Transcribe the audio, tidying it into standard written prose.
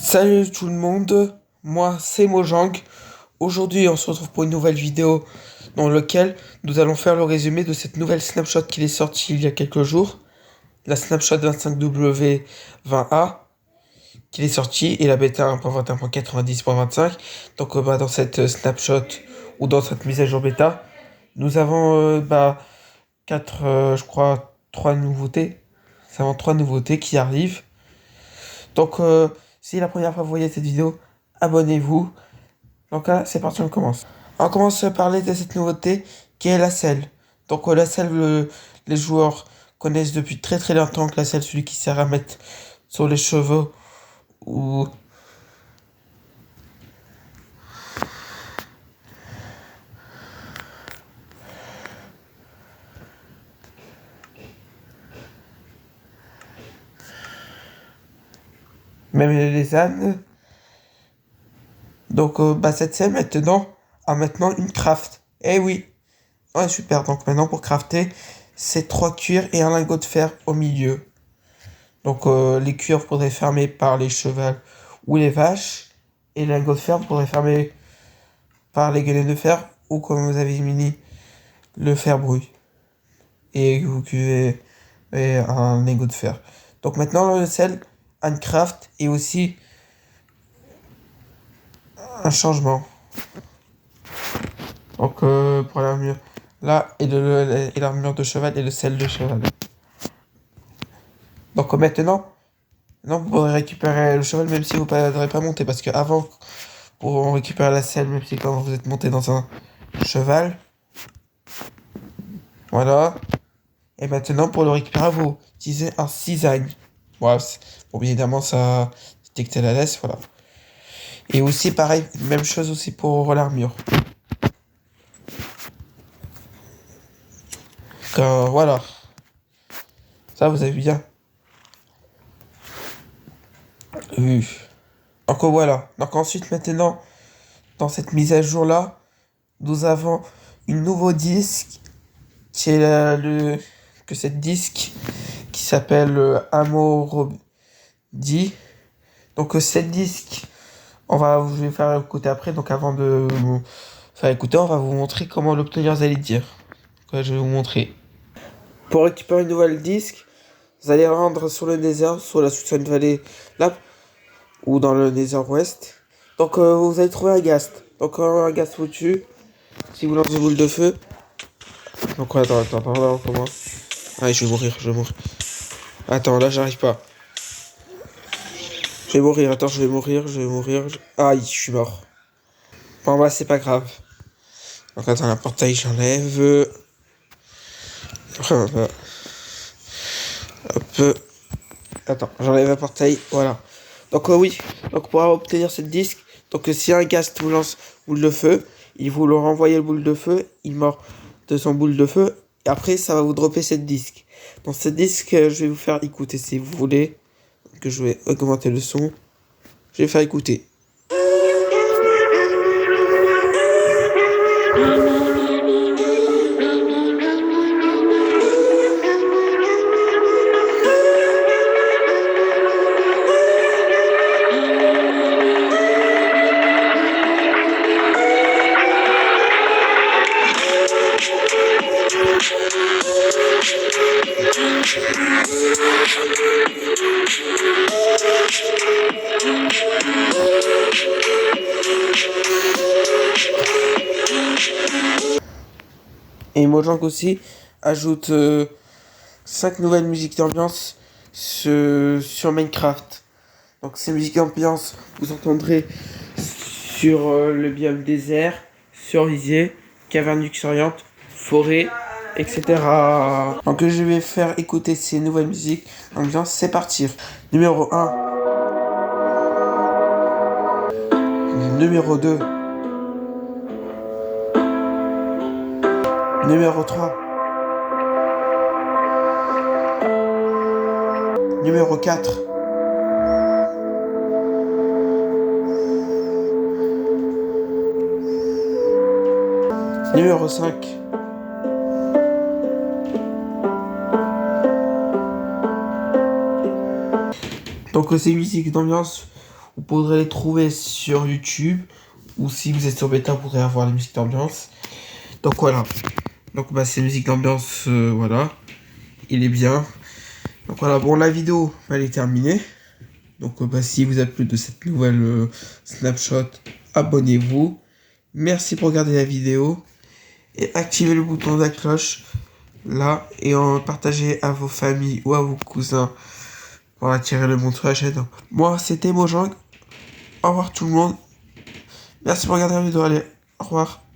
Salut tout le monde, moi c'est Mojang. Aujourd'hui on se retrouve pour une nouvelle vidéo dans laquelle nous allons faire le résumé de cette nouvelle snapshot qui est sortie il y a quelques jours. La snapshot 25W20A qui est sortie et la bêta 1.21.90.25. Donc dans cette snapshot ou dans cette mise à jour bêta, nous avons quatre, je crois, trois nouveautés. Nous avons trois nouveautés qui arrivent. Donc, si c'est la première fois que vous voyez cette vidéo, abonnez-vous. Donc là, c'est parti, on commence. On commence à parler de cette nouveauté qui est la selle. Donc la selle, les joueurs connaissent depuis très très longtemps que la selle, celui qui sert à mettre sur les cheveux ou même les ânes. Donc cette selle maintenant une craft. Eh oui, ouais, super. Donc maintenant pour crafter, c'est 3 cuirs et un lingot de fer au milieu. Donc les cuirs pourraient fermer par les chevaux ou les vaches. Et les lingots de fer pourraient fermer par les galets de fer ou comme vous avez mis le fer brut. Et vous cuvez un lingot de fer. Donc maintenant le sel, Handcraft et aussi un changement. Donc pour l'armure là et l'armure de cheval et le sel de cheval. Donc maintenant, non, vous pourrez récupérer le cheval même si vous ne pourrez pas monter. Parce qu'avant, pour récupérer la selle, même si quand vous êtes monté dans un cheval, voilà. Et maintenant, pour le récupérer, vous utilisez un cisaille. Bon, bon, bien évidemment, ça détecte la laisse, voilà. Et aussi, pareil, même chose aussi pour l'armure. Voilà. Ça, vous avez bien vu. Donc voilà. Donc ensuite, maintenant, dans cette mise à jour-là, nous avons une nouveau disque qui est que cette disque qui s'appelle Amorodi. Donc cette disque, je vais faire écouter après. Donc avant de vous faire écouter, on va vous montrer comment l'obtenir, vous allez dire. Donc, je vais vous montrer. Pour récupérer une nouvelle disque, vous allez rendre sur le désert, sur la Sunshine Valley là, ou dans le désert ouest. Donc vous allez trouver un ghast. Donc un ghast vous tue. Si vous lancez une boule de feu. Donc attends, là on commence. Ah, je vais mourir. Attends, là j'arrive pas. Je vais mourir, attends, je vais mourir. Aïe, je suis mort. Bon bah c'est pas grave. Donc attends, la portail j'enlève. Hop. Attends, j'enlève la portail, voilà. Donc oui, donc pour obtenir cette disque, donc si un ghast vous lance boule de feu, il vous le renvoie le boule de feu, il meurt de son boule de feu, et après ça va vous dropper cette disque. Donc cette disque, je vais vous faire écouter si vous voulez, que je vais augmenter le son. Je vais faire écouter. Et Mojang aussi ajoute 5 nouvelles musiques d'ambiance sur Minecraft. Donc ces musiques d'ambiance, vous entendrez sur le biome désert, cerisier, caverne luxuriante, forêt, etc. Donc je vais faire écouter ces nouvelles musiques d'ambiance, c'est parti. Numéro 1. Numéro 2. Numéro 3. Numéro 4. Numéro 5. Donc ces musiques d'ambiance vous pourrez les trouver sur YouTube. Ou si vous êtes sur Beta, vous pourrez avoir les musiques d'ambiance. Donc voilà. Donc bah c'est musique d'ambiance, voilà. Il est bien. Donc voilà, bon la vidéo elle est terminée. Donc bah si vous êtes plu de cette nouvelle snapshot, abonnez-vous. Merci pour regarder la vidéo. Et activez le bouton de la cloche là. Et en partagez à vos familles ou à vos cousins pour attirer le monde sur la chaîne. Moi c'était Mojang. Au revoir tout le monde. Merci pour regarder la vidéo. Allez, au revoir.